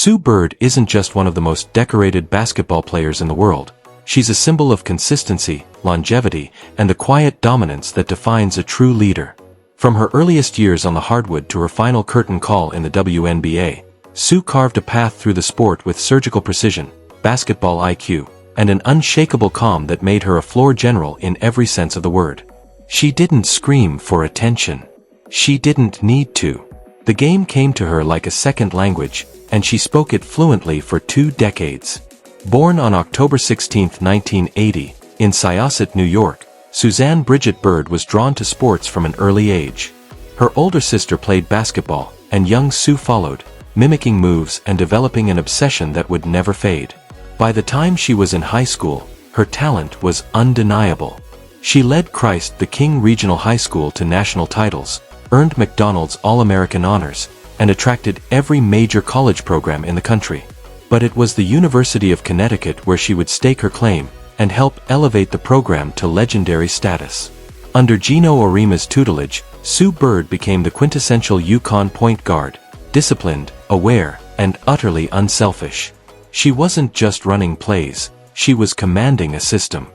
Sue Bird isn't just one of the most decorated basketball players in the world. She's a symbol of consistency, longevity, and the quiet dominance that defines a true leader. From her earliest years on the hardwood to her final curtain call in the WNBA, Sue carved a path through the sport with surgical precision, basketball IQ, and an unshakable calm that made her a floor general in every sense of the word. She didn't scream for attention. She didn't need to. The game came to her like a second language, and she spoke it fluently for 2 decades. Born on October 16, 1980, in Syosset, New York, Suzanne Brigit Bird was drawn to sports from an early age. Her older sister played basketball, and young Sue followed, mimicking moves and developing an obsession that would never fade. By the time she was in high school, her talent was undeniable. She led Christ the King Regional High School to national titles, earned McDonald's All-American honors, and attracted every major college program in the country. But it was the University of Connecticut where she would stake her claim and help elevate the program to legendary status. Under Gino Auriemma's tutelage, Sue Bird became the quintessential UConn point guard, disciplined, aware, and utterly unselfish. She wasn't just running plays, she was commanding a system.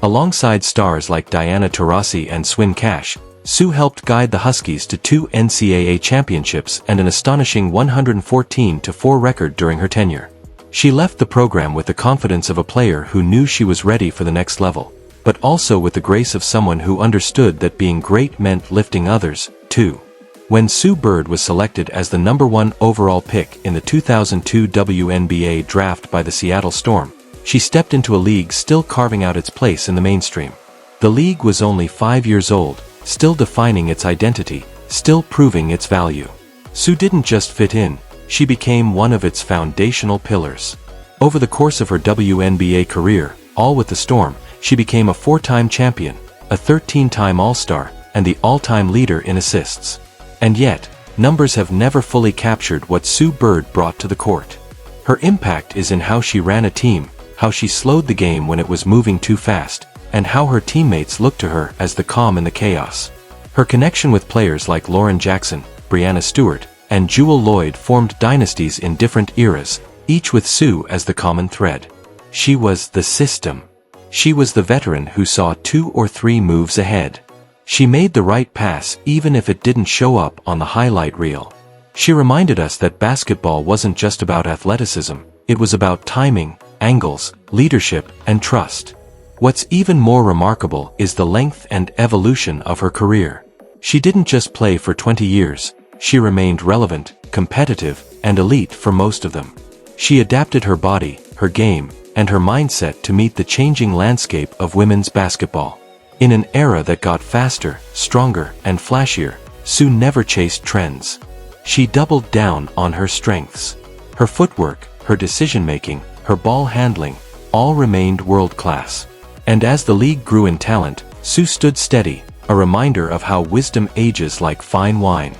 Alongside stars like Diana Taurasi and Swin Cash, Sue helped guide the Huskies to 2 NCAA championships and an astonishing 114-4 record during her tenure. She left the program with the confidence of a player who knew she was ready for the next level, but also with the grace of someone who understood that being great meant lifting others, too. When Sue Bird was selected as the #1 overall pick in the 2002 WNBA draft by the Seattle Storm, she stepped into a league still carving out its place in the mainstream. The league was only 5 years old, still defining its identity, still proving its value. Sue didn't just fit in, she became one of its foundational pillars. Over the course of her WNBA career, all with the Storm, she became a 4-time champion, a 13-time All-Star, and the all-time leader in assists. And yet, numbers have never fully captured what Sue Bird brought to the court. Her impact is in how she ran a team, how she slowed the game when it was moving too fast, and how her teammates looked to her as the calm in the chaos. Her connection with players like Lauren Jackson, Breanna Stewart, and Jewel Lloyd formed dynasties in different eras, each with Sue as the common thread. She was the system. She was the veteran who saw 2 or 3 moves ahead. She made the right pass even if it didn't show up on the highlight reel. She reminded us that basketball wasn't just about athleticism, it was about timing, angles, leadership, and trust. What's even more remarkable is the length and evolution of her career. She didn't just play for 20 years, she remained relevant, competitive, and elite for most of them. She adapted her body, her game, and her mindset to meet the changing landscape of women's basketball. In an era that got faster, stronger, and flashier, Sue never chased trends. She doubled down on her strengths. Her footwork, her decision-making, her ball handling, all remained world-class. And as the league grew in talent, Sue stood steady, a reminder of how wisdom ages like fine wine.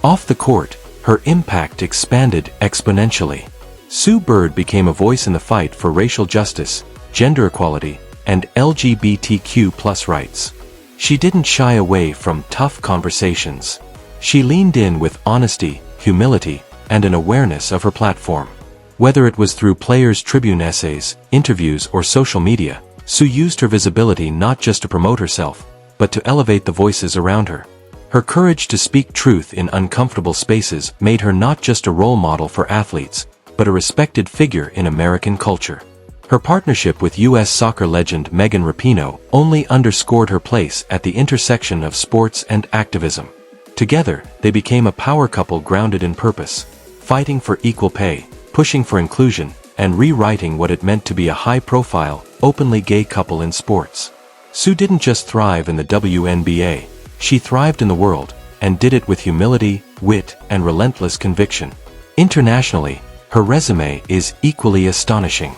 Off the court, her impact expanded exponentially. Sue Bird became a voice in the fight for racial justice, gender equality, and LGBTQ+ rights. She didn't shy away from tough conversations. She leaned in with honesty, humility, and an awareness of her platform. Whether it was through Players' Tribune essays, interviews, or social media, Sue used her visibility not just to promote herself, but to elevate the voices around her. Her courage to speak truth in uncomfortable spaces made her not just a role model for athletes, but a respected figure in American culture. Her partnership with U.S. soccer legend Megan Rapinoe only underscored her place at the intersection of sports and activism. Together, they became a power couple grounded in purpose, fighting for equal pay, pushing for inclusion, and rewriting what it meant to be a high-profile, openly gay couple in sports. Sue didn't just thrive in the WNBA, she thrived in the world, and did it with humility, wit, and relentless conviction. Internationally, her resume is equally astonishing.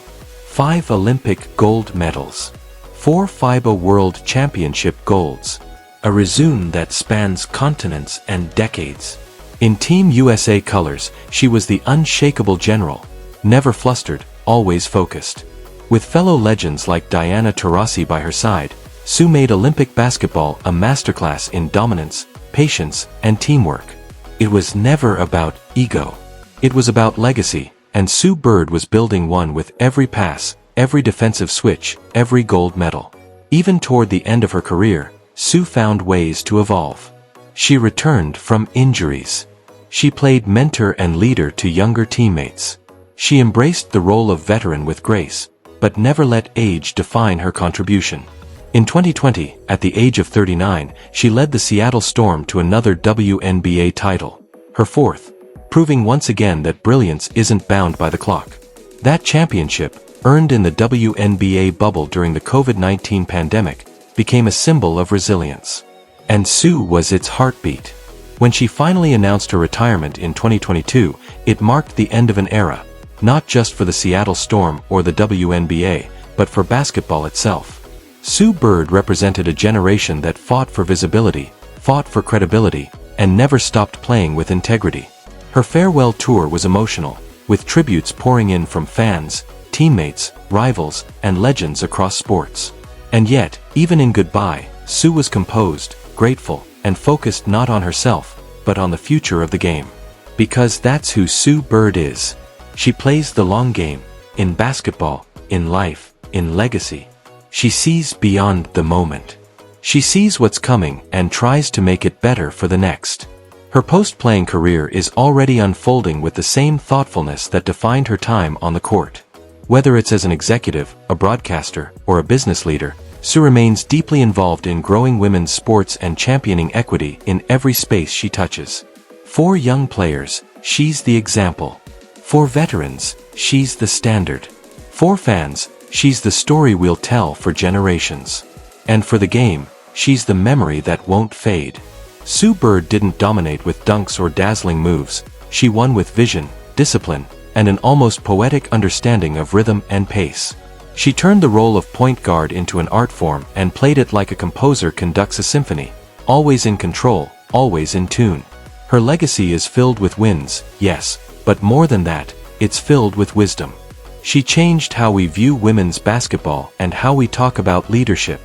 5 Olympic gold medals, 4 FIBA World Championship golds, a resume that spans continents and decades. In Team USA colors, she was the unshakable general, never flustered, always focused. With fellow legends like Diana Taurasi by her side, Sue made Olympic basketball a masterclass in dominance, patience, and teamwork. It was never about ego. It was about legacy, and Sue Bird was building one with every pass, every defensive switch, every gold medal. Even toward the end of her career, Sue found ways to evolve. She returned from injuries. She played mentor and leader to younger teammates. She embraced the role of veteran with grace, but never let age define her contribution. In 2020, at the age of 39, she led the Seattle Storm to another WNBA title, her fourth, proving once again that brilliance isn't bound by the clock. That championship, earned in the WNBA bubble during the COVID-19 pandemic, became a symbol of resilience. And Sue was its heartbeat. When she finally announced her retirement in 2022, it marked the end of an era, not just for the Seattle Storm or the WNBA, but for basketball itself. Sue Bird represented a generation that fought for visibility, fought for credibility, and never stopped playing with integrity. Her farewell tour was emotional, with tributes pouring in from fans, teammates, rivals, and legends across sports. And yet, even in goodbye, Sue was composed, grateful, and focused not on herself, but on the future of the game. Because that's who Sue Bird is. She plays the long game, in basketball, in life, in legacy. She sees beyond the moment. She sees what's coming and tries to make it better for the next. Her post-playing career is already unfolding with the same thoughtfulness that defined her time on the court. Whether it's as an executive, a broadcaster, or a business leader, Sue remains deeply involved in growing women's sports and championing equity in every space she touches. For young players, she's the example. For veterans, she's the standard. For fans, she's the story we'll tell for generations. And for the game, she's the memory that won't fade. Sue Bird didn't dominate with dunks or dazzling moves. She won with vision, discipline, and an almost poetic understanding of rhythm and pace. She turned the role of point guard into an art form and played it like a composer conducts a symphony, always in control, always in tune. Her legacy is filled with wins, yes, but more than that, it's filled with wisdom. She changed how we view women's basketball and how we talk about leadership.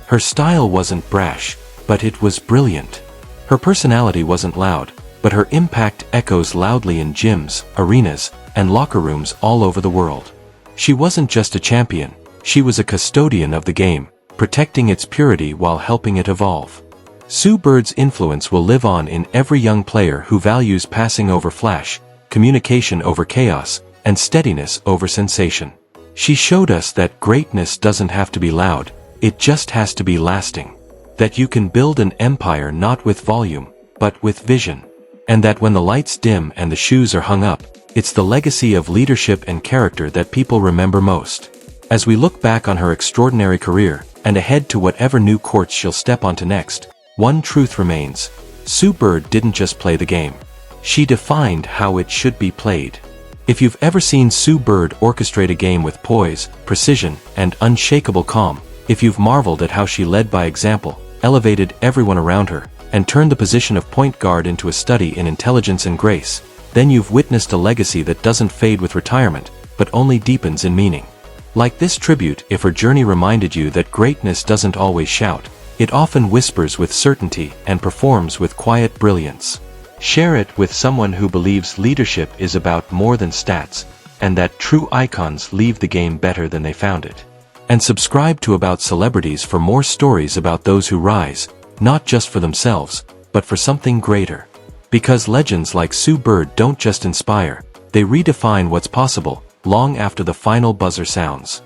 Her style wasn't brash, but it was brilliant. Her personality wasn't loud, but her impact echoes loudly in gyms, arenas, and locker rooms all over the world. She wasn't just a champion, she was a custodian of the game, protecting its purity while helping it evolve. Sue Bird's influence will live on in every young player who values passing over flash, communication over chaos, and steadiness over sensation. She showed us that greatness doesn't have to be loud, it just has to be lasting. That you can build an empire not with volume, but with vision. And that when the lights dim and the shoes are hung up, it's the legacy of leadership and character that people remember most. As we look back on her extraordinary career, and ahead to whatever new courts she'll step onto next, one truth remains. Sue Bird didn't just play the game. She defined how it should be played. If you've ever seen Sue Bird orchestrate a game with poise, precision, and unshakable calm, if you've marveled at how she led by example, elevated everyone around her, and turned the position of point guard into a study in intelligence and grace, then you've witnessed a legacy that doesn't fade with retirement, but only deepens in meaning. Like this tribute, if her journey reminded you that greatness doesn't always shout, it often whispers with certainty and performs with quiet brilliance. Share it with someone who believes leadership is about more than stats, and that true icons leave the game better than they found it. And subscribe to About Celebrities for more stories about those who rise, not just for themselves, but for something greater. Because legends like Sue Bird don't just inspire, they redefine what's possible, long after the final buzzer sounds.